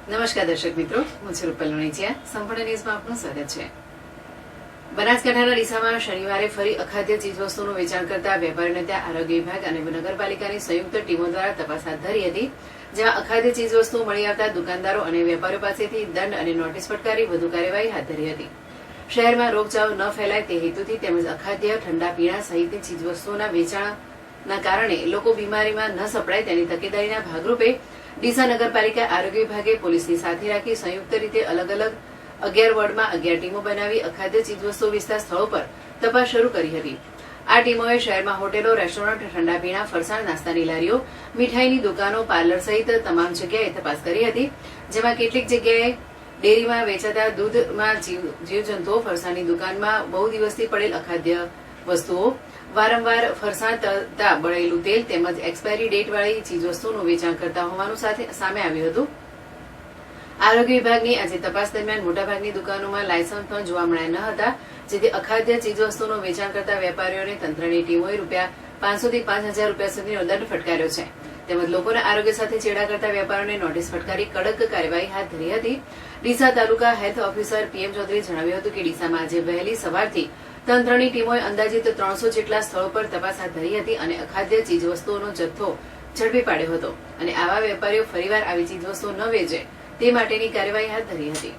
નમસ્કાર દર્શક મિત્રો, હું છું રૂપલ લોણીચિયા. સંપૂર્ણ ન્યૂઝમાં આપનું સ્વાગત છે. બનાસકાંઠાના ડીસામાં શનિવારે ફરી અખાદ્ય ચીજવસ્તુનું વેચાણ કરતા વેપારીને ત્યાં આરોગ્ય વિભાગ અને નગરપાલિકાની સંયુક્ત ટીમો દ્વારા તપાસ હાથ ધરી હતી, જેમાં અખાદ્ય ચીજવસ્તુઓ મળી આવતા દુકાનદારો અને વેપારીઓ પાસેથી દંડ અને નોટિસ ફટકારી વધુ કાર્યવાહી હાથ ધરી હતી. શહેરમાં રોગચાળો ન ફેલાય તે હેતુથી તેમજ અખાદ્ય ઠંડા પીણા સહિતની ચીજવસ્તુઓના વેચાણના કારણે લોકો બીમારીમાં ન સપડાય તેની તકેદારીના ભાગરૂપે ડીસા નગરપાલિકા આરોગ્ય વિભાગે પોલીસની સાથે રાખી સંયુક્ત રીતે અલગ અલગ 11 વોર્ડમાં 11 ટીમો બનાવી અખાદ્ય ચીજવસ્તુઓ વેચતા સ્થળો પર તપાસ શરૂ કરી હતી. આ ટીમોએ શહેરમાં હોટેલો, રેસ્ટોરન્ટ, ઠંડા પીણા, ફરસાણ, નાસ્તાની લારીઓ, મીઠાઈની દુકાનો, પાર્લર સહિત તમામ જગ્યાએ તપાસ કરી હતી, જેમાં કેટલીક જગ્યાએ ડેરીમાં વેચાતા દૂધમાં જીવજંતુઓ, ફરસાણની દુકાનમાં બહુ દિવસથી પડેલ અખાદ્ય વસ્તુઓ, વારંવાર ફરસાણ તળતા બળેલું તેલ તેમજ એક્સપાયરી ડેટ વાળી ચીજવસ્તુઓનું વેચાણ કરતા હોવાનું સામે આવ્યું હતું. આરોગ્ય વિભાગની આજે તપાસ દરમિયાન મોટાભાગની દુકાનોમાં લાયસન્સ પણ જોવા મળ્યા ન હતા, જેથી અખાદ્ય ચીજવસ્તુઓનું વેચાણ કરતા વેપારીઓને તંત્રની ટીમોએ ₹500 થી 5,000 રૂપિયા સુધીનો દંડ ફટકાર્યો છે. તેમજ લોકોના આરોગ્ય સાથે ચેડા કરતા વેપારીઓને નોટિસ ફટકારી કડક કાર્યવાહી હાથ ધરી હતી. ડીસા તાલુકા હેલ્થ ઓફિસર PM ચૌધરીએ જણાવ્યું હતું કે ડીસામાં આજે વહેલી સવારથી તંત્રની ટીમોએ અંદાજિત 300 જેટલા સ્થળો પર તપાસ હાથ ધરી હતી અને અખાદ્ય ચીજવસ્તુઓનો જથ્થો ઝડપી પાડ્યો હતો અને આવા વેપારીઓ ફરીવાર આવી ચીજવસ્તુઓ ન વેચે તે માટેની કાર્યવાહી હાથ ધરી હતી.